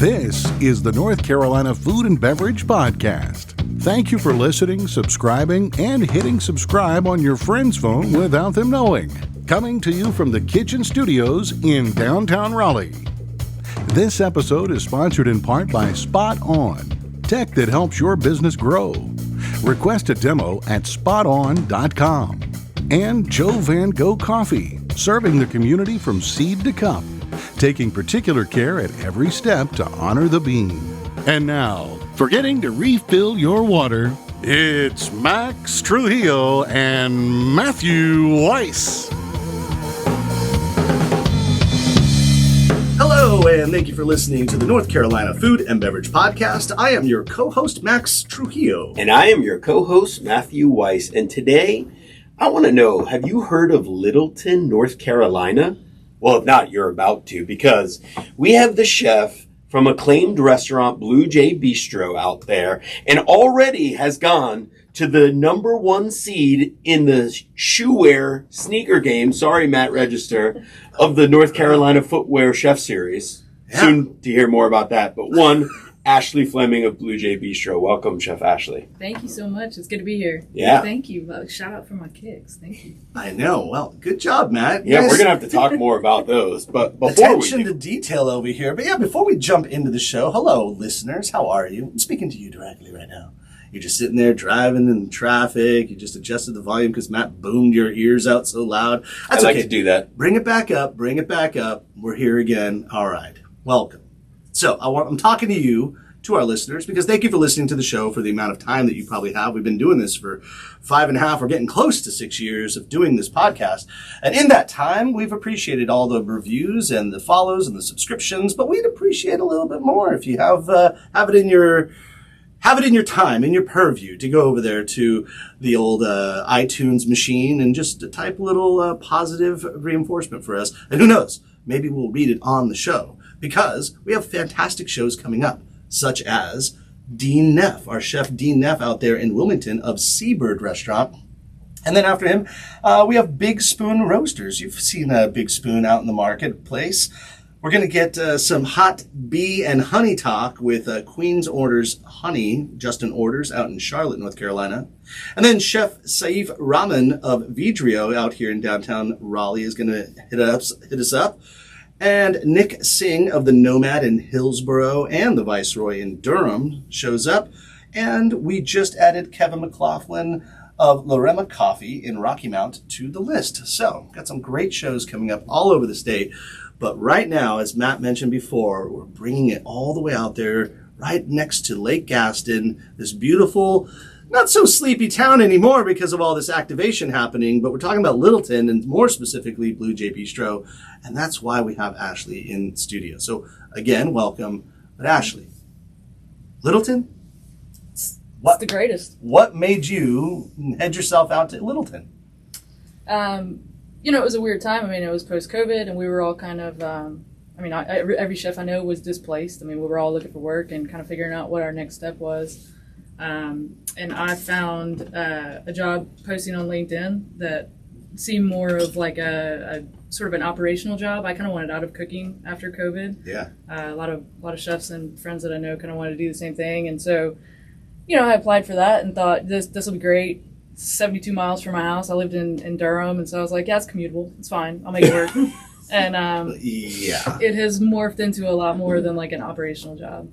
This is the North Carolina Food and Beverage Podcast. Thank you for listening, subscribing, and hitting subscribe on your friend's phone without them knowing. Coming to you from the Kitchen Studios in downtown Raleigh. This episode is sponsored in part by Spot On, tech that helps your business grow. Request a demo at spoton.com. And Joe Van Gogh Coffee, serving the community from seed to cup, taking particular care at every step to honor the bean. And now, forgetting to refill your water, it's Max Trujillo and Matthew Weiss. Hello, and thank you for listening to the North Carolina Food and Beverage Podcast. I am your co-host, Max Trujillo. And I am your co-host, Matthew Weiss. And today, I want to know, have you heard of Littleton, North Carolina? Well, if not, you're about to, because we have the chef from acclaimed restaurant Blue Jay Bistro out there, and already has gone to the number one seed in the shoewear sneaker game, sorry, Matt Register, of the North Carolina Footwear Chef Series. Yeah. Soon to hear more about that. But one, Ashleigh Fleming of Blue Jay Bistro. Welcome, Chef Ashleigh. Thank you so much. It's good to be here. Yeah. Thank you. Shout out for my kicks. Thank you. I know. Well, good job, Matt. Yeah, we're going to have to talk more about those. But before attention to detail over here. But yeah, before we jump into the show, hello, listeners. How are you? I'm speaking to you directly right now. You're just sitting there driving in traffic. You just adjusted the volume because Matt boomed your ears out so loud. That's I like okay. to do that. Bring it back up. Bring it back up. We're here again. All right. Welcome. So I'm talking to you, to our listeners, because thank you for listening to the show for the amount of time that you probably have. We've been doing this for 5.5, we're getting close to 6 years of doing this podcast. And in that time, we've appreciated all the reviews and the follows and the subscriptions, but we'd appreciate a little bit more if you have it in your time, in your purview, to go over there to the old iTunes machine and just type a little positive reinforcement for us. And who knows, maybe we'll read it on the show, because we have fantastic shows coming up, such as Dean Neff, our chef Dean Neff out there in Wilmington of Seabird Restaurant. And then after him, we have Big Spoon Roasters. You've seen Big Spoon out in the marketplace. We're going to get some hot bee and honey talk with Queen's Orders Honey, Justin Orders, out in Charlotte, North Carolina. And then Chef Saif Rahman of Vidrio out here in downtown Raleigh is going to hit us up. And Nick Singh of the Nomad in Hillsborough and the Viceroy in Durham shows up. And we just added Kevin McLaughlin of Lorema Coffee in Rocky Mount to the list. So, got some great shows coming up all over the state. But right now, as Matt mentioned before, we're bringing it all the way out there, right next to Lake Gaston, this beautiful, not so sleepy town anymore because of all this activation happening, but we're talking about Littleton and more specifically Blue Jay Bistro, and that's why we have Ashleigh in the studio. So again, welcome. But Ashleigh, Littleton? It's the greatest. What made you head yourself out to Littleton? It was a weird time. I mean, it was post-COVID, and we were all kind of, every chef I know was displaced. I mean, we were all looking for work and kind of figuring out what our next step was. And I found a job posting on LinkedIn that seemed more of like a sort of an operational job. I kind of wanted out of cooking after COVID. Yeah. A lot of chefs and friends that I know kind of wanted to do the same thing. And so, I applied for that and thought this will be great. 72 miles from my house. I lived in Durham, and so I was like, yeah, it's commutable. It's fine. I'll make it work. And it has morphed into a lot more than like an operational job.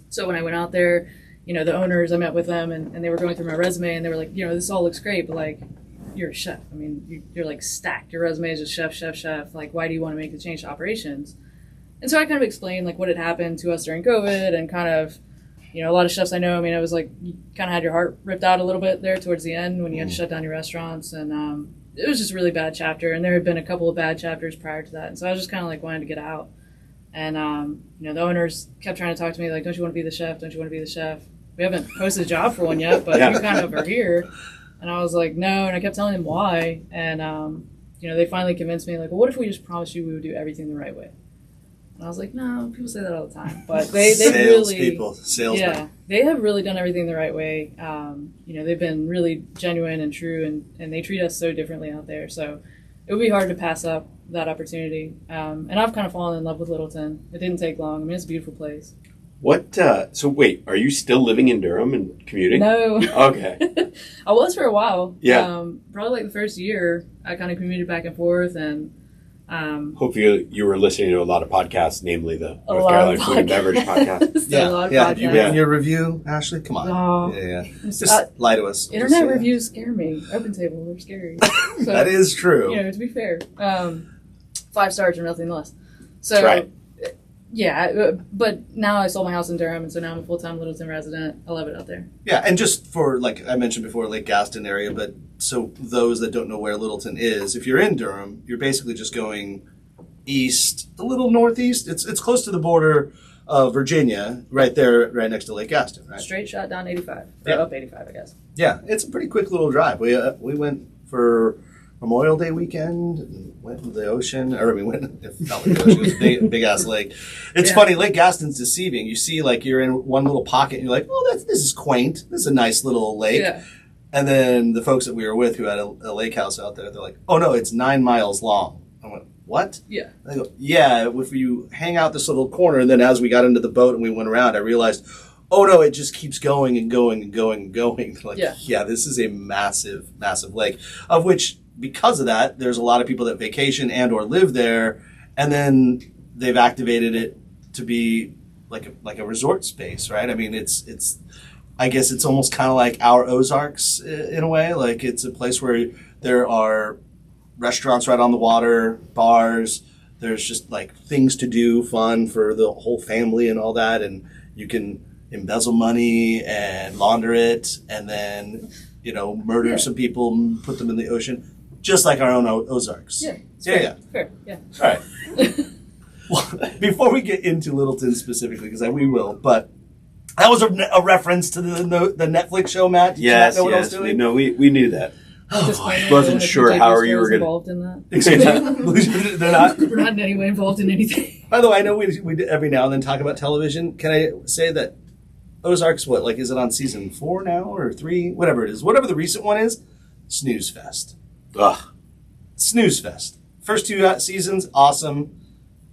So when I went out there, the owners, I met with them, and they were going through my resume, and they were like, this all looks great, but like, you're a chef. I mean, you're like stacked. Your resume is just chef, chef, chef. Like, why do you want to make the change to operations? And so I kind of explained like what had happened to us during COVID, and kind of, a lot of chefs I know, it was like you kind of had your heart ripped out a little bit there towards the end when you had to shut down your restaurants. And it was just a really bad chapter. And there had been a couple of bad chapters prior to that. And so I was just kind of like wanting to get out. And, the owners kept trying to talk to me like, don't you want to be the chef? Don't you want to be the chef? We haven't posted a job for one yet, but you kind of are here. And I was like, no. And I kept telling them why. And, they finally convinced me like, well, what if we just promised you we would do everything the right way? And I was like, no, people say that all the time. But they really... Salespeople. Yeah, they have really done everything the right way. They've been really genuine and true, and they treat us so differently out there. So it would be hard to pass up that opportunity. And I've kind of fallen in love with Littleton. It didn't take long. I mean, it's a beautiful place. What? So wait, are you still living in Durham and commuting? No. Okay. I was for a while. Yeah. Probably like the first year, I kind of commuted back and forth, and hopefully you were listening to a lot of podcasts, namely the A North lot Carolina of Food and Beverage podcast. Still a lot of yeah. You podcasts. in your review, Ashley? Come on. Oh. Yeah. Just lie to us. Internet Just say it. reviews scare me. Open table, they're scary. So, That is true. you know, to be fair, 5 stars or nothing less. So, That's right. yeah, but now I sold my house in Durham, and so now I'm a full-time Littleton resident. I love it out there. Yeah, and just for, like I mentioned before, Lake Gaston area, but so those that don't know where Littleton is, if you're in Durham, you're basically just going east, a little northeast. It's close to the border of Virginia, right there, right next to Lake Gaston, right? Straight shot down 85. Or Yeah. up 85, I guess. Yeah, it's a pretty quick little drive. We went for Memorial Day weekend and went to the ocean. Or we went, if not like the ocean, it was a big ass lake. It's Yeah. funny, Lake Gaston's deceiving. You see, like, you're in one little pocket and you're like, oh, this is quaint. This is a nice little lake. Yeah. And then the folks that we were with who had a lake house out there, they're like, oh no, it's 9 miles long. I went, what? Yeah. I go, yeah, if you hang out this little corner, and then as we got into the boat and we went around, I realized, oh no, it just keeps going and going and going and going. Like, Yeah. this is a massive, massive lake, of which, because of that, there's a lot of people that vacation and or live there, and then they've activated it to be like a resort space, right? I mean, it's I guess it's almost kind of like our Ozarks in a way. Like, it's a place where there are restaurants right on the water, bars. There's just like things to do, fun for the whole family and all that. And you can embezzle money and launder it, and then, you know, murder some people and put them in the ocean, just like our own Ozarks. Yeah. It's Yeah, fair. Yeah. All right. Well, before we get into Littleton specifically, because we will, but that was a reference to the Netflix show, Matt. Did you not know what I was doing? No, we knew that. Disclaimer, Wasn't the sure Blue Jay how Bistro you were is gonna- involved in that. They're not. We're not in any way involved in anything. By the way, I know we every now and then talk about television. Can I say that Ozark's is it on season 4 now or 3? Whatever it is. Whatever the recent one is, snooze fest. Ugh. Snooze fest. First 2 seasons, awesome.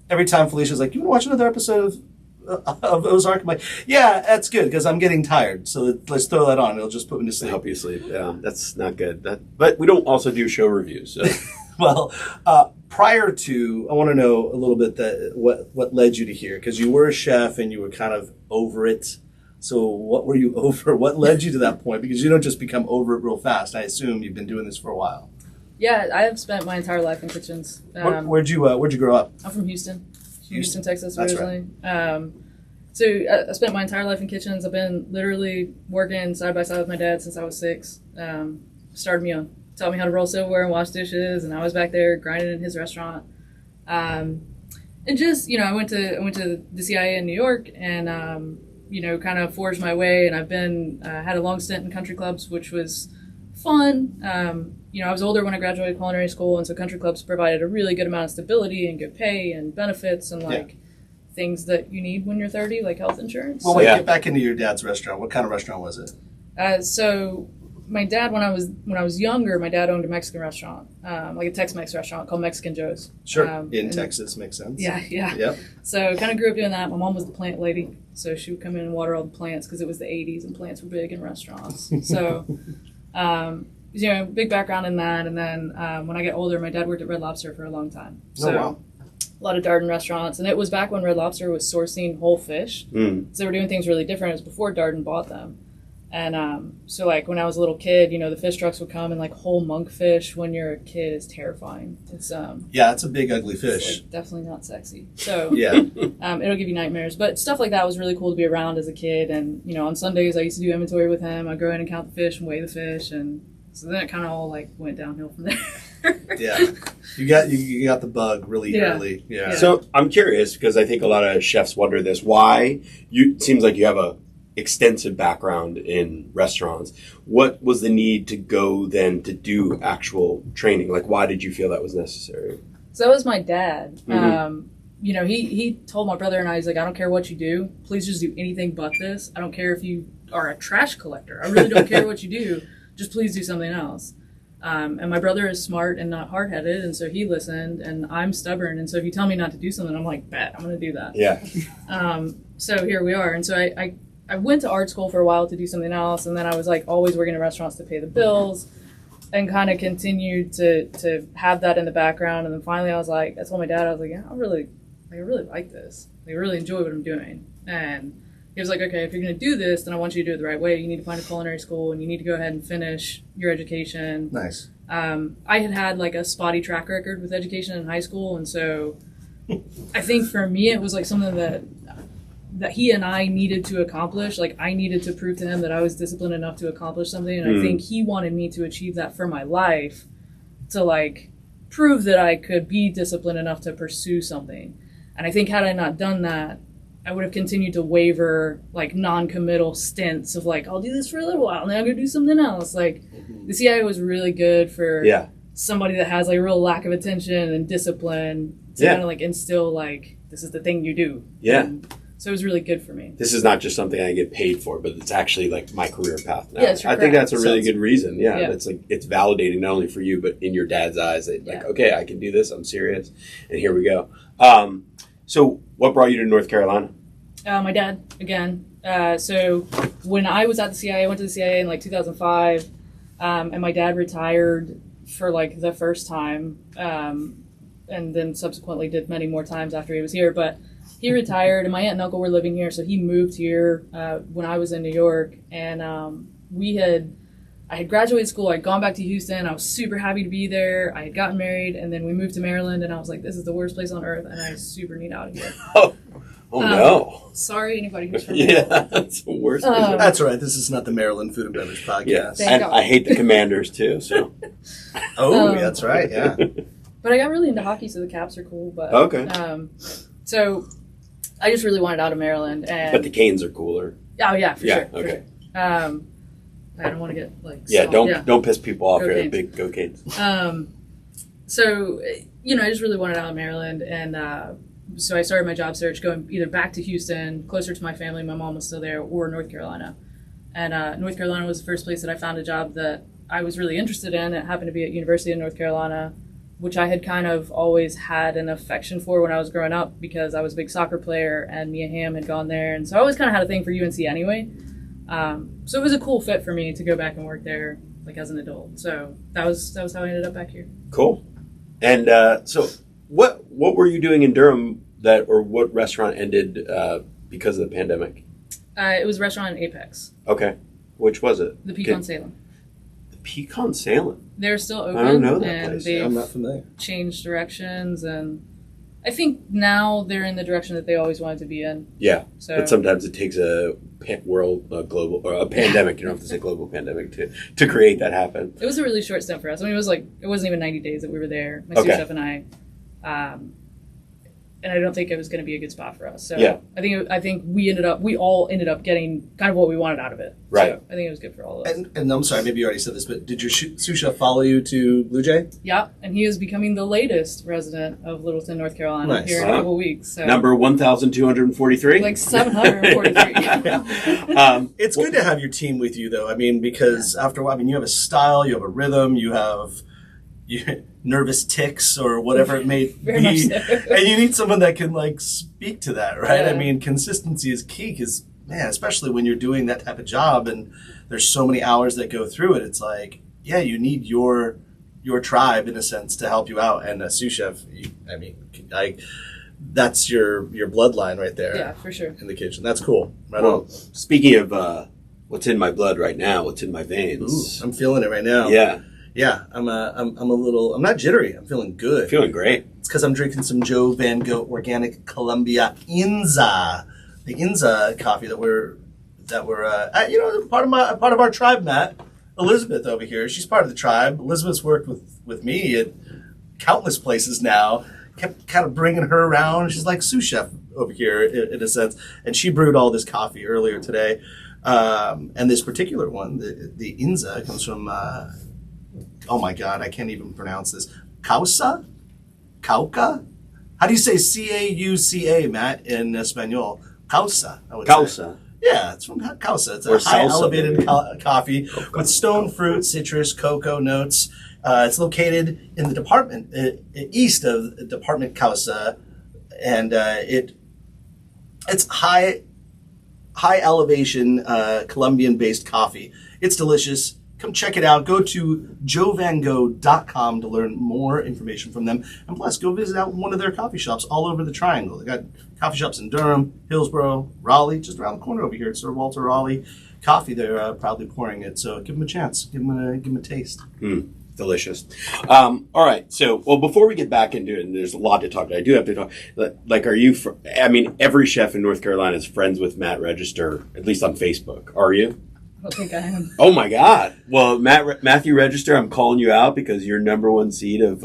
Every time Felicia's like, you want to watch another episode of Ozark? I'm like, yeah, that's good because I'm getting tired. So let's throw that on. It'll just put me to sleep. Help you sleep. Yeah, that's not good. But we don't also do show reviews. So. Well, prior to, I want to know a little bit what led you to here, because you were a chef and you were kind of over it. So what were you over? What led you to that point? Because you don't just become over it real fast. I assume you've been doing this for a while. Yeah, I have spent my entire life in kitchens. Where'd you grow up? I'm from Houston, Texas That's originally. So I spent my entire life in kitchens. I've been literally working side by side with my dad since I was 6. Started me young. Taught me how to roll silverware and wash dishes, and I was back there grinding in his restaurant. And just, I went to the CIA in New York, and kind of forged my way. And I've been had a long stint in country clubs, which was fun. I was older when I graduated culinary school, and so country clubs provided a really good amount of stability and good pay and benefits and things that you need when you're 30, like health insurance. Well, get back into your dad's restaurant. What kind of restaurant was it? So my dad, when I was younger, my dad owned a Mexican restaurant, like a Tex-Mex restaurant called Mexican Joe's. Sure. In Texas, makes sense. Yeah. Yep. So kind of grew up doing that. My mom was the plant lady, so she would come in and water all the plants because it was the 80s and plants were big in restaurants. So, big background in that. And then when I get older, my dad worked at Red Lobster for a long time. So, oh, wow. A lot of Darden restaurants. And it was back when Red Lobster was sourcing whole fish. So they were doing things really different. It was before Darden bought them. And so, like, when I was a little kid, the fish trucks would come, and, like, whole monkfish when you're a kid is terrifying. It's it's a big, ugly fish. It's, like, definitely not sexy. So yeah, it'll give you nightmares. But stuff like that was really cool to be around as a kid. And, on Sundays, I used to do inventory with him. I'd go in and count the fish and weigh the fish. And so then it kind of all, like, went downhill from there. Yeah. You got the bug really early. Yeah. So I'm curious, because I think a lot of chefs wonder this. Why it seems like you have a extensive background in restaurants. What was the need to go then to do actual training? Like, why did you feel that was necessary? So that was my dad. Mm-hmm. He told my brother and I, he's like, I don't care what you do. Please just do anything but this. I don't care if you are a trash collector. I really don't care what you do. Just please do something else. And my brother is smart and not hard-headed, and so he listened, and I'm stubborn, and so if you tell me not to do something, I'm like, bet, I'm going to do that. Yeah. So here we are. And so I went to art school for a while to do something else, and then I was like always working in restaurants to pay the bills and kind of continued to have that in the background. And then finally I told my dad, I was like, yeah, I really like this. I really enjoy what I'm doing. And he was like, okay, if you're going to do this, then I want you to do it the right way. You need to find a culinary school, and you need to go ahead and finish your education. Nice. I had like a spotty track record with education in high school, and so I think for me it was like something that he and I needed to accomplish. Like I needed to prove to him that I was disciplined enough to accomplish something, and I think he wanted me to achieve that for my life, to like prove that I could be disciplined enough to pursue something. And I think had I not done that, I would have continued to waver, like non-committal stints of like, I'll do this for a little while, now I'm gonna do something else. Like the CIA was really good for somebody that has like a real lack of attention and discipline to kind of like instill like, this is the thing you do. Yeah. And so it was really good for me. This is not just something I get paid for, but it's actually like my career path now. Yeah, it's your I think craft. that's a really good reason. Yeah. Yeah. It's like, it's validating not only for you, but in your dad's eyes that like, okay, I can do this. I'm serious. And here we go. So what brought you to North Carolina? My dad, again. So when I was at the CIA, I went to the CIA in like 2005, and my dad retired for like the first time, and then subsequently did many more times after he was here. But he retired, and my aunt and uncle were living here, so he moved here when I was in New York, and I had graduated school, I'd gone back to Houston, I was super happy to be there, I had gotten married, and then we moved to Maryland, and I was like, this is the worst place on earth, and I super need out of here. Oh no. Sorry, anybody who's from Yeah, Maryland. that's the worst. That's right. This is not the Maryland Food and Beverage Podcast. Yeah, Thank and God. I hate the Commanders too. So. That's right. Yeah. But I got really into hockey, so the Caps are cool. But Okay. So I just really wanted out of Maryland, and But the Canes are cooler. oh yeah, for sure. Okay. For sure. I don't want to get like Don't piss people off Go here. Canes. Big Go Canes. So I just really wanted out of Maryland, and so I started my job search going either back to Houston, closer to my family, my mom was still there, or North Carolina. And North Carolina was the first place that I found a job that I was really interested in. It happened to be at University of North Carolina, which I had kind of always had an affection for when I was growing up because I was a big soccer player and Mia Hamm had gone there. And so I always kind of had a thing for UNC anyway. So it was a cool fit for me to go back and work there like as an adult. So that was how I ended up back here. Cool. And so what were you doing in Durham or what restaurant ended because of the pandemic? It was a restaurant in Apex. Okay. Which was it? The Pecan Salem. The Pecan Salem? They're still open. I don't know that and place. they've I'm not familiar. changed directions, and I think now they're in the direction that they always wanted to be in. Yeah. So But sometimes it takes a global, or a pandemic, you don't have to say global pandemic, to create that happen. it was a really short stint for us. I mean, it wasn't even 90 days that we were there. My sous chef and I, and I don't think it was going to be a good spot for us. So Yeah. I think we all ended up getting kind of what we wanted out of it. Right. So I think it was good for all of us. And I'm sorry, maybe you already said this, but did your sous chef follow you to Blue Jay? Yeah, and he is becoming the latest resident of Littleton, North Carolina, Nice. here in a couple weeks. So. Number 1,243? Like 743. It's good to have your team with you, though. I mean, because after a while, you have a style, you have a rhythm, you have nervous tics or whatever it may Very much be. so. And you need someone that can, like, speak to that, right? Yeah. I mean, consistency is key because, man, especially when you're doing that type of job and there's so many hours that go through it, it's like, yeah, you need your tribe, in a sense, to help you out. And a sous chef, that's your bloodline right there. Yeah, for sure. In the kitchen. That's cool. Right Well, on. speaking of what's in my blood right now, what's in my veins. Ooh, I'm feeling it right now. Yeah. Yeah, I'm not jittery. I'm feeling good. Feeling great. It's because I'm drinking some Joe Van Gogh Organic Colombia Inza, the Inza coffee that we're part of our tribe. Matt, Elizabeth over here, she's part of the tribe. Elizabeth's worked with me at countless places now. Kept kind of bringing her around. She's like sous chef over here in a sense, and she brewed all this coffee earlier today. And this particular one, the Inza, comes from. Oh my God, I can't even pronounce this. Cauca? How do you say C-A-U-C-A, Matt, in Espanol? Cauca, I would say. Causa. Yeah, it's from Cauca. It's Or a high salsa, elevated maybe. coffee with stone fruit, citrus, cocoa notes. It's located in the department east of Department Causa, and it's high elevation Colombian-based coffee. It's delicious. Come check it out. Go to joevango.com to learn more information from them. And plus, go visit out one of their coffee shops all over the Triangle. They got coffee shops in Durham, Hillsborough, Raleigh, just around the corner over here. It's Sir Walter Raleigh Coffee. They're proudly pouring it. So give them a chance. Give them a taste. Delicious. All right. So, well, before we get back into it, and there's a lot to talk about, I do have to talk. Like, are you, every chef in North Carolina is friends with Matt Register, at least on Facebook. Are you? I don't think I am. Oh my God! Well, Matthew Register, I'm calling you out because your number one seed of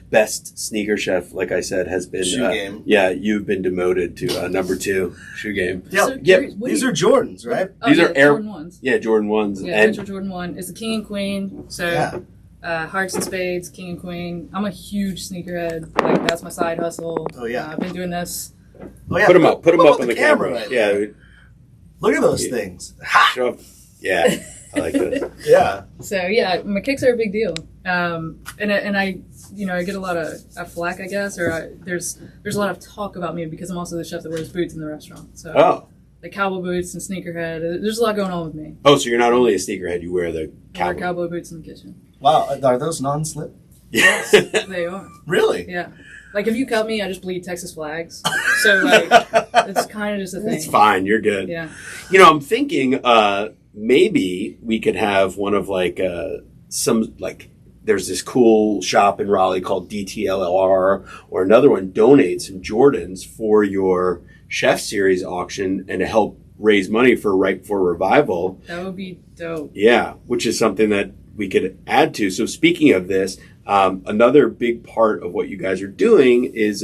best sneaker chef, like I said, has been Shoe Game. Yeah, you've been demoted to number 2 Shoe Game. Yeah, So, these are Jordans, right? These are Jordan 1s. Yeah, Jordan 1s. Yeah, and Retro Jordan 1 is the king and queen. So hearts and spades, king and queen. I'm a huge sneakerhead. Like, that's my side hustle. Oh, yeah. I've been doing this. Oh, yeah. Put them up on the camera. Right Yeah. there. Look at those things. Ha! Show up. Yeah, I like this. Yeah. So yeah, my kicks are a big deal. And I, I get a lot of flack, I guess, or there's a lot of talk about me because I'm also the chef that wears boots in the restaurant. So the cowboy boots and sneakerhead. There's a lot going on with me. Oh, so you're not only a sneakerhead, you wear the I wear cowboy boots in the kitchen. Wow. Are those non-slip? Yes. They are. Really? Yeah. Like, if you cut me, I just bleed Texas flags. So, like, it's kind of just a thing. It's fine. You're good. Yeah. I'm thinking maybe we could have one of there's this cool shop in Raleigh called DTLR, or another one donate some Jordans for your Chef Series auction and to help raise money for Ripe for Revival. That would be dope. Yeah, which is something that we could add to. So speaking of this, another big part of what you guys are doing is,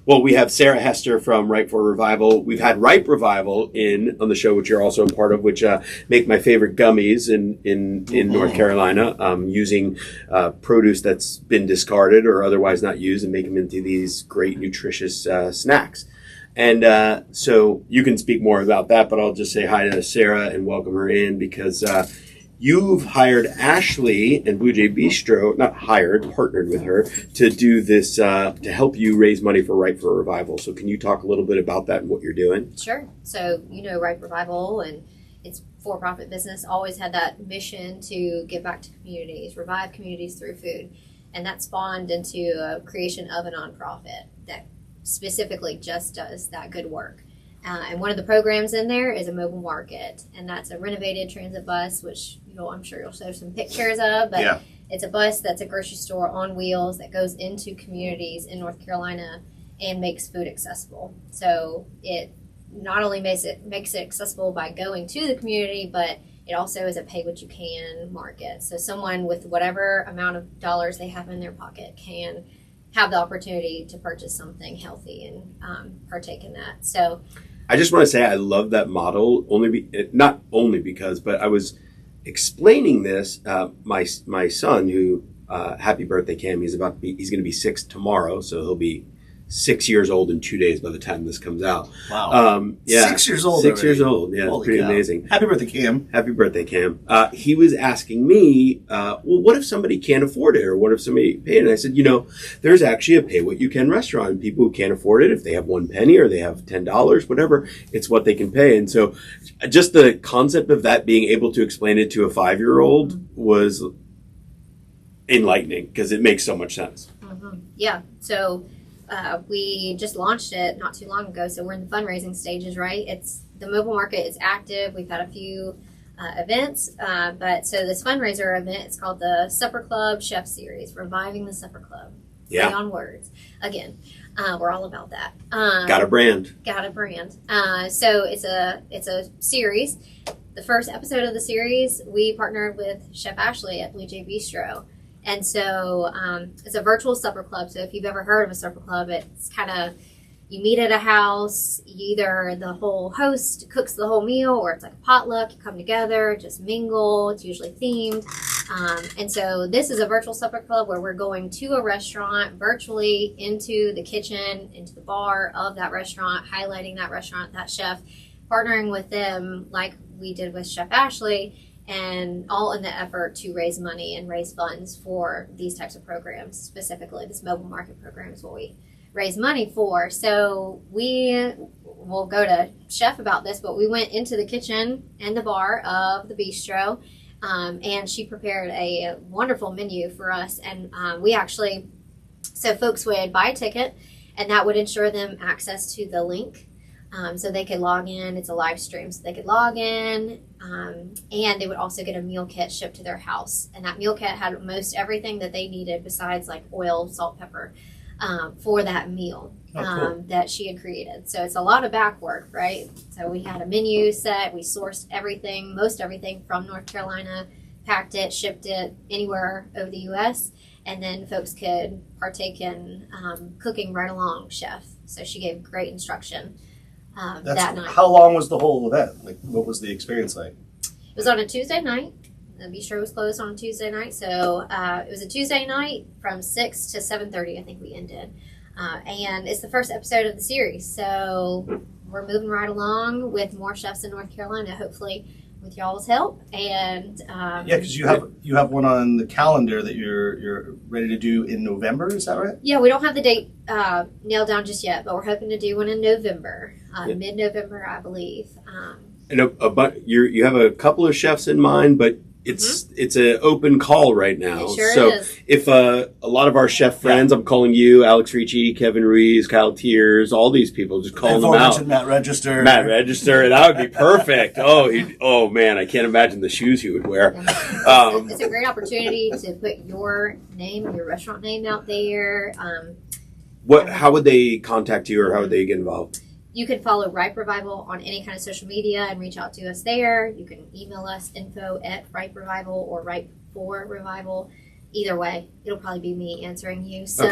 we have Sarah Hester from Ripe for Revival. We've had Ripe Revival on the show, which you're also a part of, which make my favorite gummies in North Carolina, using produce that's been discarded or otherwise not used and make them into these great nutritious snacks. And so you can speak more about that, but I'll just say hi to Sarah and welcome her in because you've hired Ashleigh and Blue Jay Bistro, not hired, partnered with her to do this, to help you raise money for Ripe for Revival. So can you talk a little bit about that and what you're doing? Sure. So, Ripe Revival and its for-profit business always had that mission to give back to communities, revive communities through food. And that spawned into a creation of a nonprofit that specifically just does that good work. And one of the programs in there is a mobile market, and that's a renovated transit bus, which I'm sure you'll show some pictures of, but it's a bus that's a grocery store on wheels that goes into communities in North Carolina and makes food accessible. So it not only makes it accessible by going to the community, but it also is a pay what you can market. So someone with whatever amount of dollars they have in their pocket can have the opportunity to purchase something healthy and partake in that. So I just want to say I love that model, not only because, but I was explaining this. My son, who happy birthday, Cam. He's going to be 6 tomorrow, so he'll be 6 years old in 2 days by the time this comes out. Wow. 6 years old. 6 years old. Yeah, Holy it's pretty cow. amazing. Happy birthday, Cam. Happy birthday, Cam. He was asking me, what if somebody can't afford it, or what if somebody paid it? And I said, there's actually a pay what you can restaurant. And people who can't afford it, if they have 1 penny or they have $10, whatever, it's what they can pay. And so just the concept of that, being able to explain it to a 5-year-old was enlightening because it makes so much sense. Mm-hmm. Yeah. So we just launched it not too long ago, so we're in the fundraising stages, right? It's the mobile market is active. We've had a few events, but so this fundraiser event, it's called the Supper Club Chef Series, Reviving the Supper Club. Play on words. Again, we're all about that. Got a brand. So it's a series. The first episode of the series, we partnered with Chef Ashleigh at Blue Jay Bistro. And so it's a virtual supper club. So if you've ever heard of a supper club, it's kind of, you meet at a house, either the whole host cooks the whole meal, or it's like a potluck. You come together, just mingle. It's usually themed. And so this is a virtual supper club where we're going to a restaurant virtually, into the kitchen, into the bar of that restaurant, highlighting that restaurant, that chef, partnering with them like we did with Chef Ashleigh, and all in the effort to raise money and raise funds for these types of programs. Specifically, this mobile market program is what we raise money for. So we will go to Chef about this, but we went into the kitchen and the bar of the bistro, and she prepared a wonderful menu for us. And we actually, so folks would buy a ticket, and that would ensure them access to the link. So they could log in. It's a live stream, so they could log in, and they would also get a meal kit shipped to their house. And that meal kit had most everything that they needed besides like oil, salt, pepper, for that meal cool. that she had created. So it's a lot of back work, right? So we had a menu set. We sourced everything, most everything from North Carolina, packed it, shipped it anywhere over the U.S., and then folks could partake in cooking right along Chef. So she gave great instruction. That night. How long was the whole event? Like, what was the experience like? It was on a Tuesday night. The bistro was closed on a Tuesday night, so it was a Tuesday night from 6 to 7:30. I think we ended, and it's the first episode of the series. So we're moving right along with more chefs in North Carolina, hopefully with y'all's help. And because you have one on the calendar that you're ready to do in November. Is that right? Yeah, we don't have the date nailed down just yet, but we're hoping to do one in November, mid-November, I believe. And you have a couple of chefs in mind, but it's an open call right now. It sure so is. If a lot of our chef friends, I'm calling you, Alex Ricci, Kevin Ruiz, Kyle Tiers, all these people, just calling them out. Matt Register. That would be perfect. Oh man, I can't imagine the shoes he would wear. It's a great opportunity to put your name and your restaurant name out there. How would they contact you, or how would they get involved? You can follow Ripe Revival on any kind of social media and reach out to us there. You can email us info@Ripe Revival or Ripe for Revival. Either way, it'll probably be me answering you. So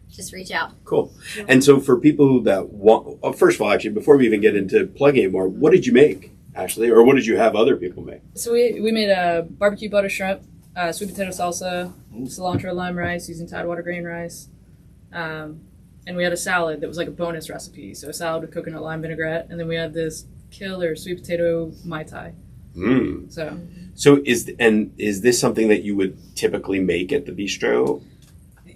just reach out. Cool. And so for people that want, first of all, actually, before we even get into plugging anymore, what did you make, Ashley? Or what did you have other people make? So we made a barbecue butter shrimp, sweet potato salsa, cilantro lime rice using Tidewater grain rice. And we had a salad that was like a bonus recipe. So a salad with coconut lime vinaigrette. And then we had this killer sweet potato Mai Tai. So is this something that you would typically make at the bistro?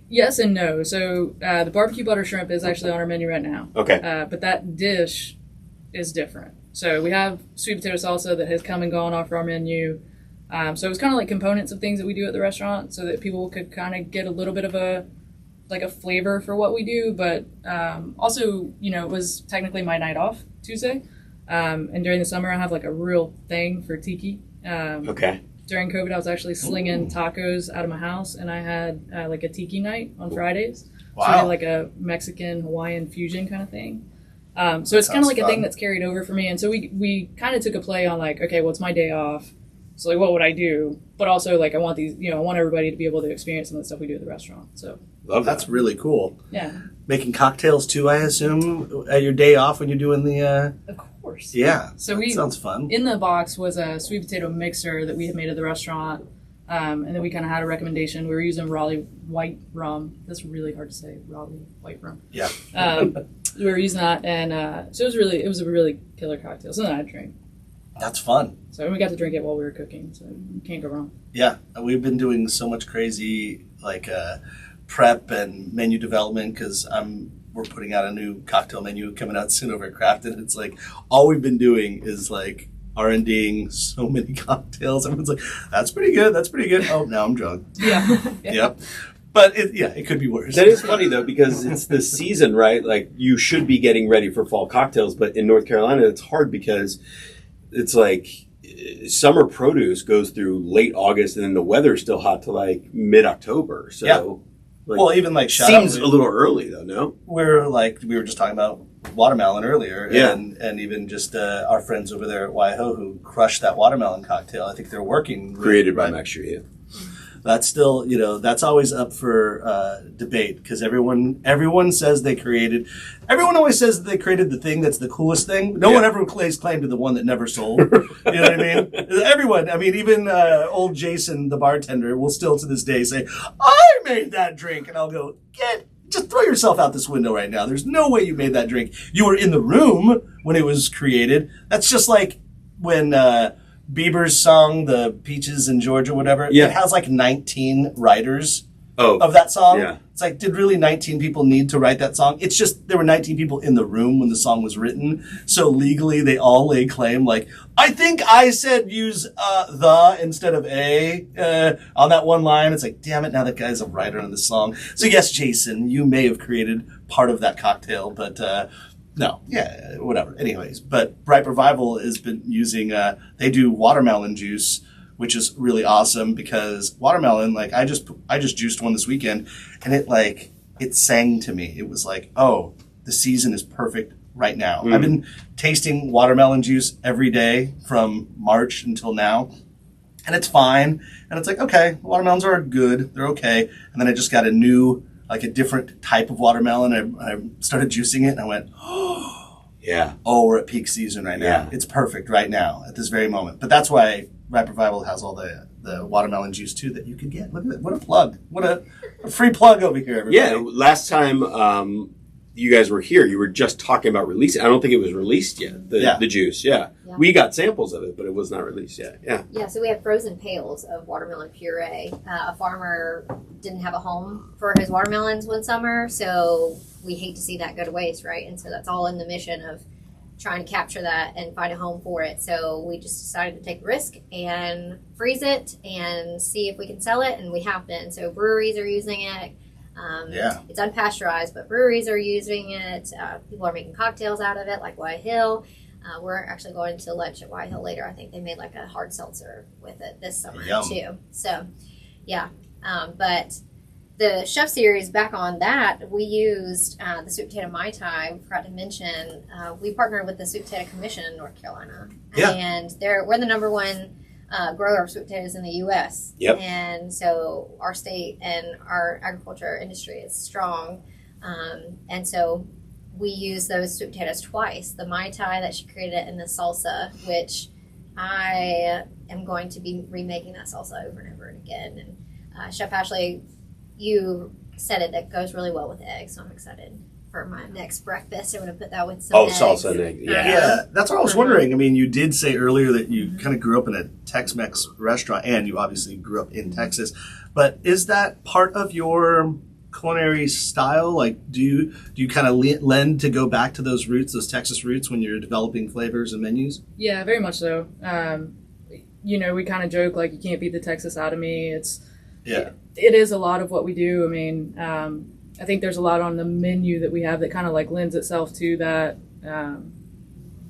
Yes and no. So the barbecue butter shrimp is actually on our menu right now. Okay. But that dish is different. So we have sweet potato salsa that has come and gone off our menu. So it was kind of like components of things that we do at the restaurant so that people could kind of get a little bit of a flavor for what we do, but also, it was technically my night off Tuesday. And during the summer, I have like a real thing for tiki. Okay. During COVID, I was actually slinging tacos out of my house, and I had like a tiki night on Fridays. Wow. So I had like a Mexican Hawaiian fusion kind of thing. So it's kind of like a thing that's carried over for me. And so we kind of took a play on like, okay, well, it's my day off. So like, what would I do? But also like, I want I want everybody to be able to experience some of the stuff we do at the restaurant. So that's really cool. Yeah. Making cocktails too, I assume, at your day off when you're doing the. Of course. Yeah. So that sounds fun. In the box was a sweet potato mixer that we had made at the restaurant, and then we kind of had a recommendation. We were using Raleigh white rum. That's really hard to say. Raleigh white rum. Yeah. We were using that, and so it was a really killer cocktail. Something I drink. That's fun. So we got to drink it while we were cooking, so you can't go wrong. Yeah, we've been doing so much crazy prep and menu development because we're putting out a new cocktail menu coming out soon over at Craft, and it's like all we've been doing is like R&Ding so many cocktails. Everyone's like, "That's pretty good. That's pretty good." Oh, now I'm drunk. Yeah. Yep. But it could be worse. That is funny though, because it's the season, right? Like you should be getting ready for fall cocktails, but in North Carolina, it's hard because it's like summer produce goes through late August, and then the weather's still hot to like mid-October. So, yeah. Even like seems a little early though. No, we were just talking about watermelon earlier, and even just our friends over there at Waiho who crushed that watermelon cocktail. I think they're working created by Max Trujillo. That's still, that's always up for debate because everyone says everyone always says that they created the thing that's the coolest thing. No one ever lays claim to the one that never sold. You know what I mean? Everyone, even old Jason, the bartender, will still to this day say, "I made that drink," and I'll go, just throw yourself out this window right now. There's no way you made that drink. You were in the room when it was created. That's just like when Bieber's song, the Peaches in Georgia, whatever, Yeah. it has like 19 writers Oh, of that song. yeah. It's like, did really 19 people need to write that song? It's just there were 19 people in the room when the song was written. So legally, they all lay claim, like, I think I said use the instead of a on that one line. It's like, damn it, now that guy's a writer on this song. So yes, Jason, you may have created part of that cocktail, but no, yeah, whatever. Anyways, but Bright Revival has been using, they do watermelon juice, which is really awesome because watermelon, like I just juiced one this weekend and it sang to me. It was like, oh, the season is perfect right now. I've been tasting watermelon juice every day from March until now and it's fine. And it's like, okay, watermelons are good. They're okay. And then I just got a different type of watermelon. I started juicing it and I went, Yeah. oh, we're at peak season right now. Yeah. It's perfect right now at this very moment. But that's why Ripe Revival has all the watermelon juice too that you could get. Look at it. What a plug. What a free plug over here, everybody. Yeah, last time you guys were here, you were just talking about releasing. I don't think it was released yet, the juice. Yeah. We got samples of it, but it was not released yet. Yeah. Yeah, so we have frozen pails of watermelon puree. A farmer didn't have a home for his watermelons one summer, so we hate to see that go to waste, right? And so that's all in the mission of trying to capture that and find a home for it. So we just decided to take the risk and freeze it and see if we can sell it, and we have been. So breweries are using it. It's unpasteurized, but breweries are using it. People are making cocktails out of it, like White Hill. We're actually going to lunch at White Hill later. I think they made like a hard seltzer with it this summer too. So, yeah. But the chef series, back on that, we used the sweet potato Mai Tai. We forgot to mention, we partnered with the Sweet Potato Commission in North Carolina. Yeah. And we're the number one grower of sweet potatoes in the U.S. Yep. And so our state and our agriculture industry is strong. And so we use those sweet potatoes twice. The Mai Tai that she created and the salsa, which I am going to be remaking that salsa over and over again. And Chef Ashleigh, you said it, that goes really well with eggs, so I'm excited for my next breakfast. I'm going to put that with some eggs. Salsa and egg. Yeah. Yeah, that's what I was wondering. I mean, you did say earlier that you kind of grew up in a Tex-Mex restaurant, and you obviously grew up in Texas. But is that part of your culinary style? Like, do you kind of lend to go back to those roots, those Texas roots, when you're developing flavors and menus? Yeah, very much so. We kind of joke, like, you can't beat the Texas out of me. It is a lot of what we do. I mean, I think there's a lot on the menu that we have that kind of like lends itself to that.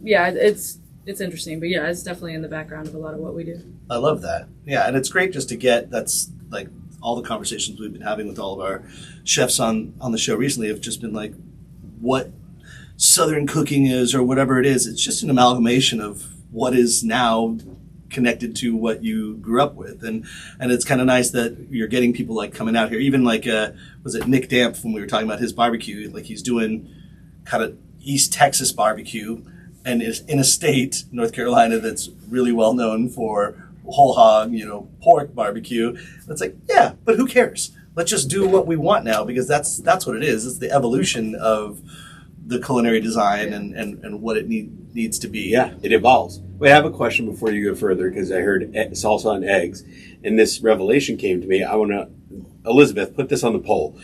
It's interesting, but yeah, it's definitely in the background of a lot of what we do. I love that. Yeah, and it's great just to get, that's like all the conversations we've been having with all of our chefs on the show recently have just been like, what Southern cooking is or whatever it is. It's just an amalgamation of what is now connected to what you grew up with, and it's kind of nice that you're getting people like coming out here, even like was it Nick Damp when we were talking about his barbecue, like he's doing kind of East Texas barbecue and is in a state, North Carolina, that's really well known for whole hog, pork barbecue. It's like, yeah, but who cares? Let's just do what we want now, because that's what it is. It's the evolution of the culinary design and what it needs to be. Yeah, it evolves. Wait, I have a question before you go further, because I heard salsa and eggs, and this revelation came to me. I want to, Elizabeth, put this on the poll.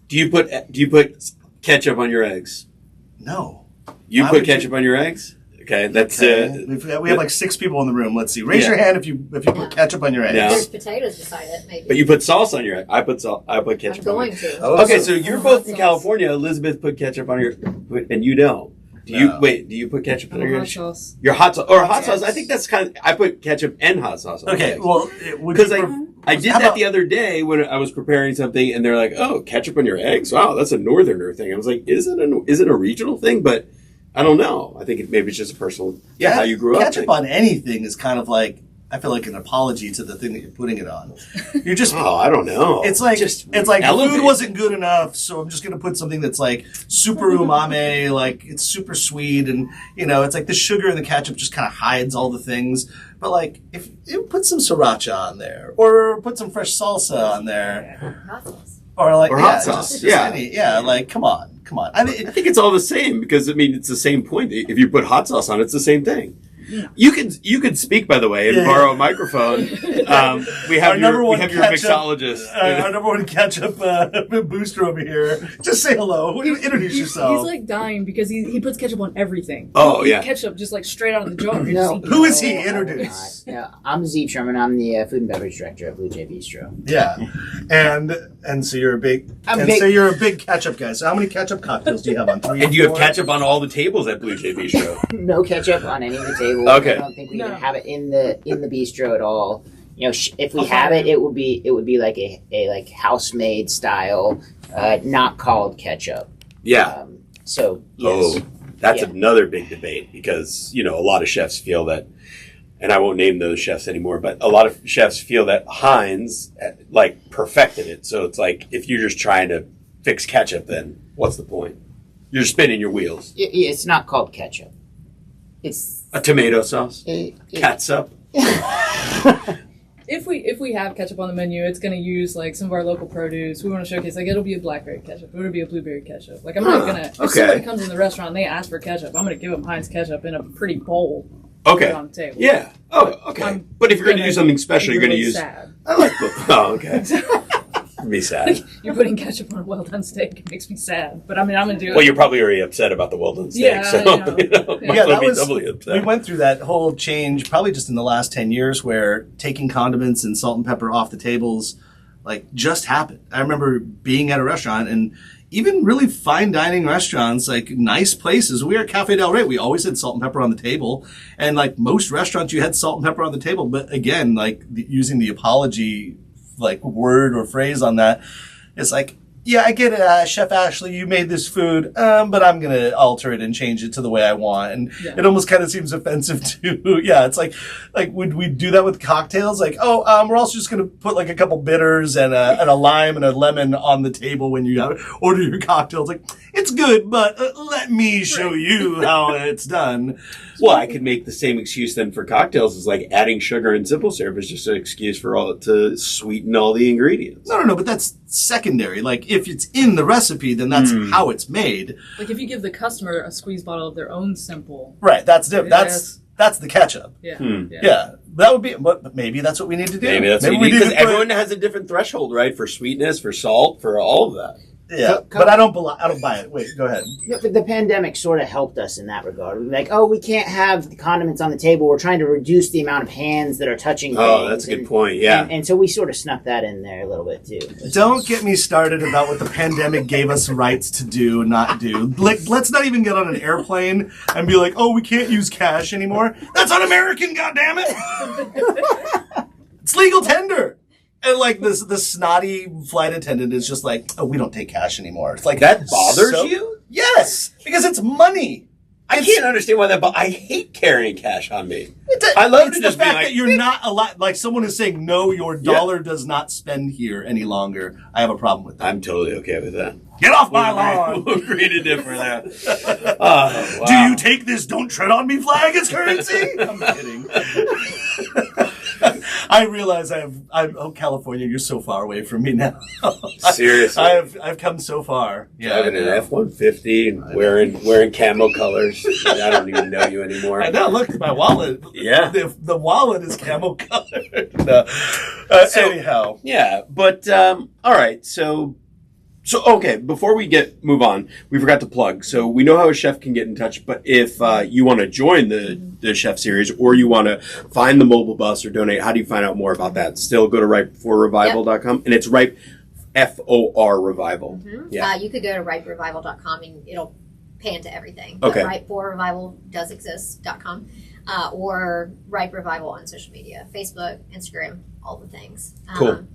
Do you put ketchup on your eggs? No. You Why put would ketchup on your eggs? Okay, that's Okay. We have like 6 people in the room. Let's see. Raise your hand if you put ketchup on your eggs. No. There's potatoes beside it, maybe. But you put salsa on your egg. I put ketchup I'm on going your to. Oh, Okay, so you're both from Sauce. California. Elizabeth put ketchup on your, and you don't. Do you put ketchup on your Hot sauce. Your hot sauce or hot Yes. sauce? I think that's kind of. I put ketchup and hot sauce on. Okay, eggs. well, Because I did that the other day when I was preparing something, and they're like, "Oh, ketchup on your eggs? Wow, that's a northerner thing." I was like, "Is it a regional thing?" But I don't know. I think maybe it's just a personal. Yeah, how you grew up. Ketchup on anything is kind of like, I feel like an apology to the thing that you're putting it on. You're just. Oh, I don't know. It's like elevate. Food wasn't good enough, so I'm just gonna put something that's like super umami, like it's super sweet, and it's like the sugar and the ketchup just kind of hides all the things. But like, if you put some sriracha on there, or put some fresh salsa on there, Hot sauce. or like hot sauce, like come on. I think it's all the same, because it's the same point. If you put hot sauce on, it's the same thing. You could speak, by the way, and borrow a microphone. We have your mixologist. Our number one ketchup booster over here. Just say hello. Introduce yourself. He's like dying because he puts ketchup on everything. Oh, yeah. Ketchup just like straight out of the jar. No. Who is he? Introduce. Yeah, I'm Zeke Sherman. I'm the food and beverage director at Blue Jay Bistro. Yeah, and so you're a big ketchup guy. So how many ketchup cocktails do you have on? 3 And do you have 4? ketchup on all the tables at Blue Jay Bistro? No ketchup on any of the tables. Okay. I don't think we even have it in the bistro at all. You know, if we have it, it would be like a like house-made style, not called ketchup. Yeah. So yes. That's another big debate because, a lot of chefs feel that, and I won't name those chefs anymore, but a lot of chefs feel that Heinz, perfected it. So it's like, if you're just trying to fix ketchup, then what's the point? You're spinning your wheels. It's not called ketchup. It's a tomato sauce. Catsup. If we have ketchup on the menu, it's going to use like some of our local produce. We want to showcase it'll be a blackberry ketchup, it'll be a blueberry ketchup. Like I'm not gonna. If somebody comes in the restaurant and they ask for ketchup, I'm gonna give them Heinz ketchup in a pretty bowl. Okay. On the table. Yeah. Oh, okay. But if you're going to do something special, you're going to use. Sad. I like. Oh, okay. Me sad. You're putting ketchup on a well done steak. It makes me sad. But I mean, I'm gonna do it. Well, you're probably already upset about the well done steak. Yeah, so that was doubly upset. We went through that whole change probably just in the last 10 years where taking condiments and salt and pepper off the tables just happened. I remember being at a restaurant and even really fine dining restaurants, like nice places. We were at Cafe Del Rey. We always had salt and pepper on the table. And like most restaurants, you had salt and pepper on the table. But again, using the apology word or phrase on that, it's like, yeah, I get it, Chef Ashleigh, you made this food, but I'm going to alter it and change it to the way I want. And it almost kind of seems offensive too. It's like, would we do that with cocktails? Like, we're also just going to put like a couple bitters and a lime and a lemon on the table when you order your cocktails. Like, it's good, but let me show you how it's done. Well, I could make the same excuse then for cocktails as like adding sugar and simple syrup is just an excuse to sweeten all the ingredients. No, but that's secondary. Like if it's in the recipe, then that's how it's made. Like if you give the customer a squeeze bottle of their own simple. Right, that's different. That's the ketchup. Yeah. Yeah. That would be, but maybe that's what we need to do. Maybe that's what we need because everyone has a different threshold, right? For sweetness, for salt, for all of that. Yeah, but I don't buy it. Wait, go ahead. The pandemic sort of helped us in that regard. We're like, we can't have the condiments on the table. We're trying to reduce the amount of hands that are touching things. Oh, that's a good point, yeah. And so we sort of snuck that in there a little bit, too. Don't get me started about what the pandemic gave us rights to do, not do. Let's not even get on an airplane and be like, we can't use cash anymore. That's un-American, goddammit! It's legal tender. And the snotty flight attendant is just like, we don't take cash anymore. It's like that bothers you? Yes, because it's money. I can't understand why I hate carrying cash on me. I love the fact that you're not allowed. Like someone is saying, no, your dollar does not spend here any longer. I have a problem with that. I'm totally okay with that. Get off my lawn. We'll agree to differ there. Wow. Do you take this "Don't Tread on Me" flag as currency? I'm kidding. I realize California, you're so far away from me now. Seriously. I've come so far. Driving an F-150 and wearing camo colors. I don't even know you anymore. I know, look, my wallet. Yeah. The wallet is camo colored. No. Anyhow. Yeah, but, all right, So, okay, before we move on, we forgot to plug. So we know how a chef can get in touch, but if you want to join the chef series or you want to find the mobile bus or donate, how do you find out more about that? Still go to ripeforrevival.com, and it's ripe, F-O-R revival. Mm-hmm. Yeah. You could go to riperevival.com and it'll pay into everything. Okay. But ripeforrevival.com or Ripe Revival on social media, Facebook, Instagram, all the things. Cool.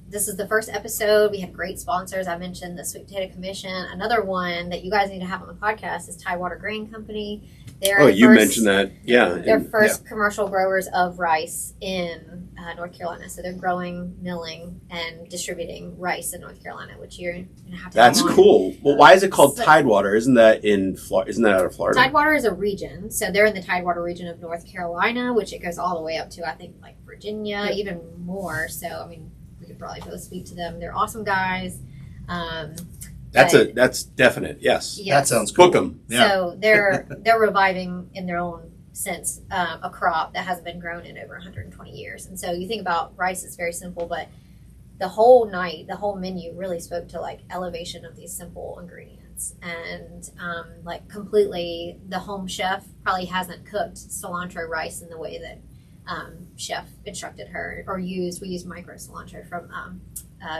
This is the first episode. We have great sponsors. I mentioned the Sweet Potato Commission. Another one that you guys need to have on the podcast is Tidewater Grain Company. You mentioned that. Yeah. They're first commercial growers of rice in North Carolina. So they're growing, milling, and distributing rice in North Carolina, which you're going to have to That's cool. Well, why is it called Tidewater? Isn't that out of Florida? Tidewater is a region. So they're in the Tidewater region of North Carolina, which it goes all the way up to, I think, like Virginia, even more. So, I mean, we could probably both speak to them. They're awesome guys. That's definite. Yes. That sounds cool. Book them. Yeah. So they're reviving in their own sense a crop that hasn't been grown in over 120 years. And so you think about rice, it's very simple, but the whole night, the whole menu really spoke to like elevation of these simple ingredients. And like completely, the home chef probably hasn't cooked cilantro rice in the way that chef instructed her or used. We used micro cilantro from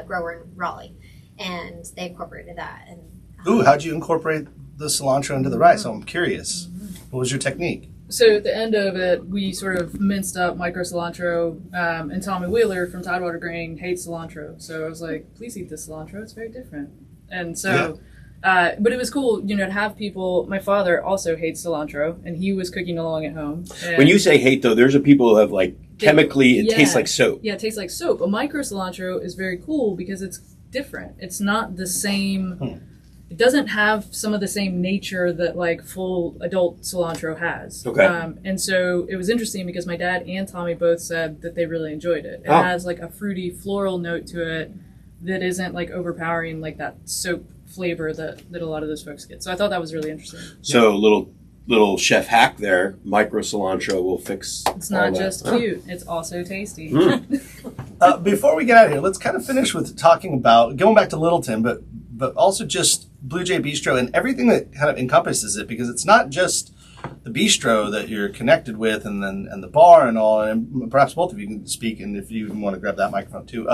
grower in Raleigh, and they incorporated that. And Ooh, how'd you incorporate the cilantro into the rice? I'm curious. What was your technique? So at the end of it, we sort of minced up micro cilantro, and Tommy Wheeler from Tidewater Grain hates cilantro. So I was like, please eat this cilantro. It's very different. And so, but it was cool, to have people. My father also hates cilantro, and he was cooking along at home. When you say hate, though, there's a people who have like chemically, it tastes like soap. Yeah, it tastes like soap. A micro cilantro is very cool because it's different. It's not the same. It doesn't have some of the same nature that like full adult cilantro has. Okay. And so it was interesting because my dad and Tommy both said that they really enjoyed it. It has like a fruity floral note to it that isn't like overpowering like that soap flavor that a lot of those folks get. So I thought that was really interesting. So little chef hack there, micro cilantro will fix. It's not just cute, it's also tasty. Before we get out of here, let's kind of finish with talking about going back to Littleton, but also just Blue Jay Bistro and everything that kind of encompasses it, because it's not just the bistro that you're connected with and the bar and all, and perhaps both of you can speak, and if you even want to grab that microphone too.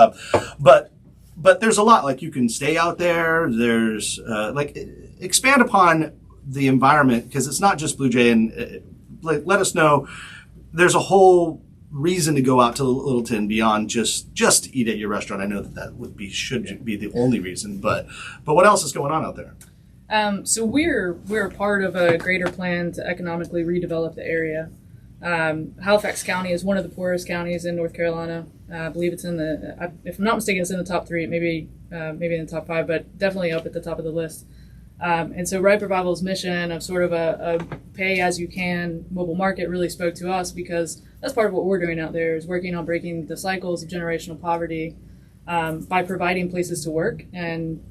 But there's a lot, like you can stay out there. There's like expand upon the environment, because it's not just Blue Jay, and let us know there's a whole reason to go out to Littleton beyond just to eat at your restaurant. I know that should be the only reason, but what else is going on out there? So we're part of a greater plan to economically redevelop the area. Halifax County is one of the poorest counties in North Carolina. I believe it's if I'm not mistaken, it's in the top 3, maybe in the top 5, but definitely up at the top of the list. And so Ripe Revival's mission of sort of a pay-as-you-can mobile market really spoke to us, because that's part of what we're doing out there, is working on breaking the cycles of generational poverty by providing places to work and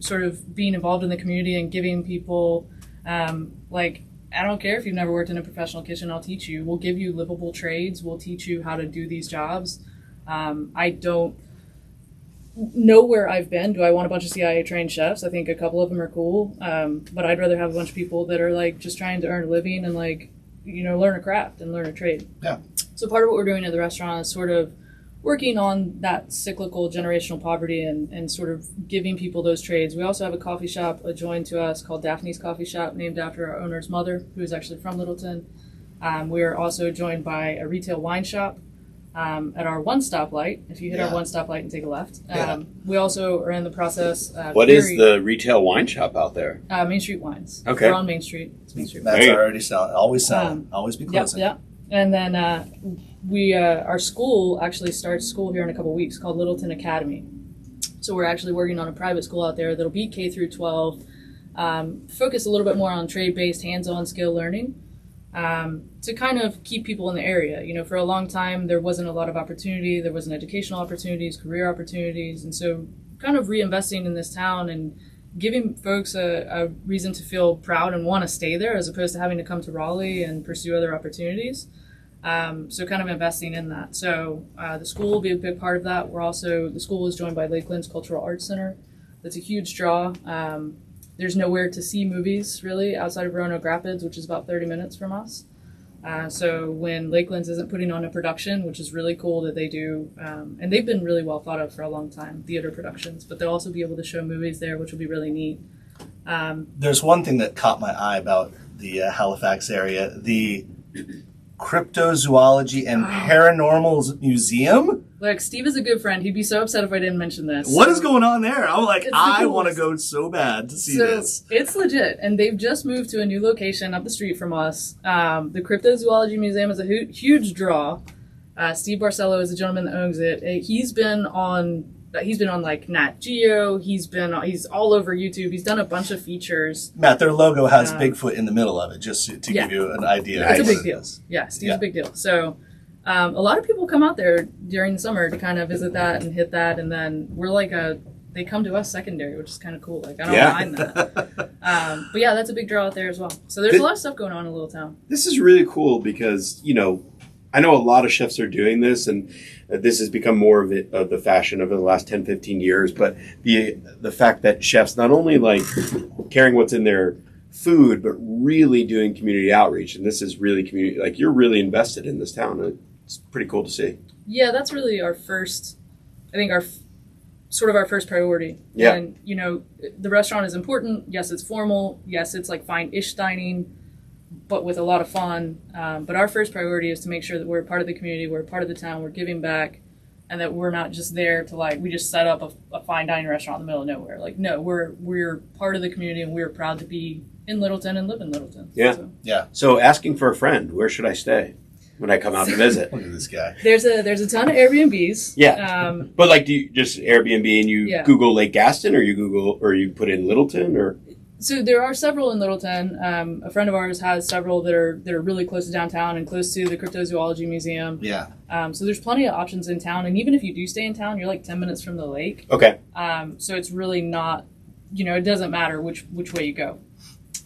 sort of being involved in the community and giving people, I don't care if you've never worked in a professional kitchen, I'll teach you. We'll give you livable trades. We'll teach you how to do these jobs. I don't know where I've been. Do I want a bunch of CIA trained chefs? I think a couple of them are cool. But I'd rather have a bunch of people that are like just trying to earn a living and learn a craft and learn a trade. Yeah. So part of what we're doing at the restaurant is sort of working on that cyclical generational poverty and sort of giving people those trades. We also have a coffee shop adjoined to us called Daphne's Coffee Shop, named after our owner's mother, who is actually from Littleton. We are also joined by a retail wine shop at our one stoplight. If you hit our one stoplight and take a left. We also are in the process. What is the retail wine shop out there? Main Street Wines. Okay. We're on Main Street. It's Main Street. That's already selling. Always selling. Always be closing. Yep. And then our school actually starts school here in a couple of weeks, called Littleton Academy. So we're actually working on a private school out there that'll be K through 12, focus a little bit more on trade-based, hands-on skill learning, to kind of keep people in the area. For a long time, there wasn't a lot of opportunity. There wasn't educational opportunities, career opportunities. And so kind of reinvesting in this town and giving folks a reason to feel proud and want to stay there, as opposed to having to come to Raleigh and pursue other opportunities. So kind of investing in that. So the school will be a big part of that. The school is joined by Lakeland's Cultural Arts Center. That's a huge draw. There's nowhere to see movies, really, outside of Roanoke Rapids, which is about 30 minutes from us. So when Lakeland's isn't putting on a production, which is really cool that they do, and they've been really well thought of for a long time, theater productions, but they'll also be able to show movies there, which will be really neat. There's one thing that caught my eye about the Halifax area, the Cryptozoology and Paranormal Museum. Like, Steve is a good friend. He'd be so upset if I didn't mention this. What is going on there? I'm like, I want to go so bad to see this. It's legit, and they've just moved to a new location up the street from us. The Cryptozoology Museum is a huge draw. Steve Barcelo is the gentleman that owns it. He's been on like Nat Geo. He's all over YouTube. He's done a bunch of features. Matt, their logo has Bigfoot in the middle of it, just to give you an idea. It's a big deal. Yeah, Steve's a big deal. So a lot of people come out there during the summer to kind of visit that and hit that. And then we're like a they come to us secondary, which is kind of cool. Like, I don't mind that. But yeah, that's a big draw out there as well. So there's a lot of stuff going on in Little Town. This is really cool because, I know a lot of chefs are doing this, and this has become more of the fashion over the last 10, 15 years. But the fact that chefs not only like caring what's in their food, but really doing community outreach. And this is really community, like you're really invested in this town. It's pretty cool to see. Yeah, that's really our first, I think our first priority. Yeah. And, the restaurant is important. Yes, it's formal. Yes, it's like fine-ish dining, but with a lot of fun. But our first priority is to make sure that we're part of the community, we're part of the town, we're giving back, and that we're not just there to we just set up a fine dining restaurant in the middle of nowhere. Like, no, we're part of the community, and we're proud to be in Littleton and live in Littleton. Yeah. Yeah. So asking for a friend, where should I stay when I come out to visit? Look at this guy. There's a ton of Airbnbs. Yeah. But do you just Airbnb and you Google Lake Gaston, or you put in Littleton, or? So there are several in Littleton. A friend of ours has several that are really close to downtown and close to the Cryptozoology Museum. Yeah. So there's plenty of options in town, and even if you do stay in town, you're like 10 minutes from the lake. Okay. So it's really not, it doesn't matter which way you go.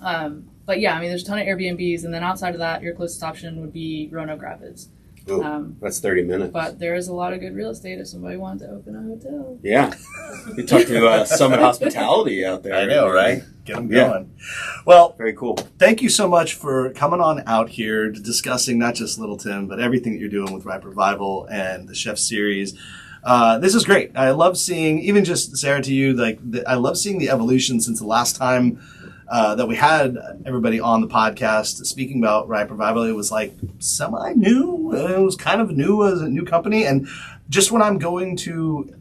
But yeah, there's a ton of Airbnbs, and then outside of that, your closest option would be Roanoke Rapids. Ooh, that's 30 minutes. But there is a lot of good real estate if somebody wanted to open a hotel. Yeah. You talk to Summit Hospitality out there. I know, right? Get them going. Yeah. Well, very cool. Thank you so much for coming on out here to discussing not just Littleton, but everything that you're doing with Ripe Revival and the Chef Series. This is great. I love seeing, even just Sarah to you, I love seeing the evolution since the last time that we had everybody on the podcast speaking about Ripe Revival. It was like semi-new. It was kind of new as a new company. And just when I'm going to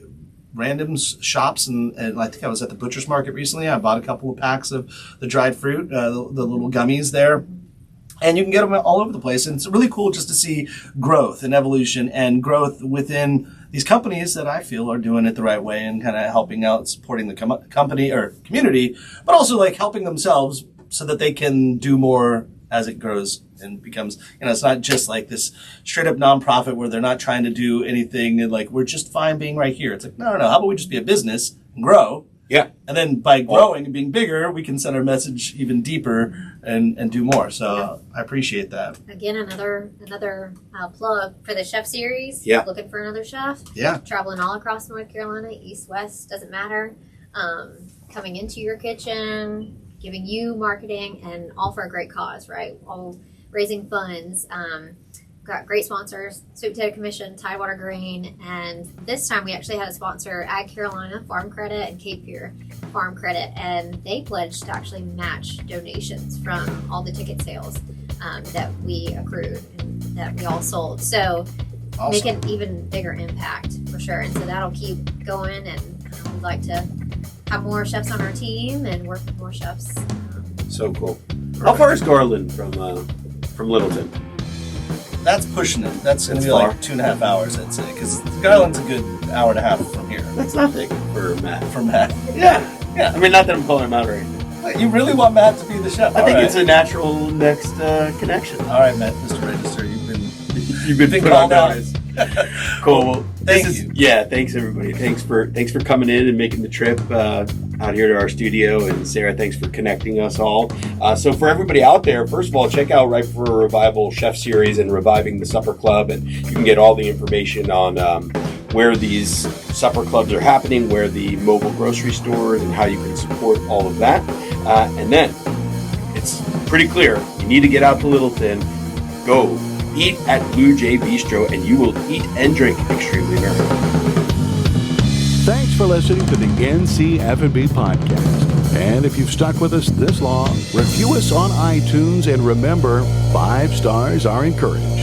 random shops, and I think I was at the butcher's market recently, I bought a couple of packs of the dried fruit, the little gummies there. And you can get them all over the place. And it's really cool just to see growth and evolution and growth within these companies that I feel are doing it the right way and kind of helping out, supporting the company or community, but also helping themselves so that they can do more as it grows and becomes, it's not just this straight up nonprofit where they're not trying to do anything and we're just fine being right here. It's no. How about we just be a business and grow? Yeah. And then by growing and being bigger, we can send our message even deeper and do more. So I appreciate that. Again, another plug for the Chef Series. Yeah. Looking for another chef. Yeah. Traveling all across North Carolina, east, west, doesn't matter. Coming into your kitchen, giving you marketing, and all for a great cause, right? All raising funds. Got great sponsors, Sweet Potato Commission, Tidewater Grain, and this time we actually had a sponsor, Ag Carolina Farm Credit and Cape Fear Farm Credit, and they pledged to actually match donations from all the ticket sales that we accrued and that we all sold. So Awesome. Make an even bigger impact for sure, and so that'll keep going, and we'd like to have more chefs on our team and work with more chefs. So cool. How far is Garland from Littleton? That's pushing it. That's going to be far. 2.5 hours, I'd say, because Garland's a good hour and a half from here. That's nothing for Matt. For Matt. Yeah. Yeah. Not that I'm calling him out or anything. You really want Matt to be the chef? I think it's a natural next connection. All right, Matt, Mr. Register, You've been put on notice. Cool. Well, Thank you. Yeah, thanks everybody. Thanks for coming in and making the trip out here to our studio. And Sarah, thanks for connecting us all. So for everybody out there, first of all, check out Ripe for Revival Chef Series and Reviving the Supper Club, and you can get all the information on where these supper clubs are happening, where the mobile grocery stores, and how you can support all of that. And then it's pretty clear you need to get out to Littleton. Go eat at Blue Jay Bistro, and you will eat and drink extremely American. Thanks for listening to the NC F&B podcast. And if you've stuck with us this long, review us on iTunes, and remember, 5 stars are encouraged.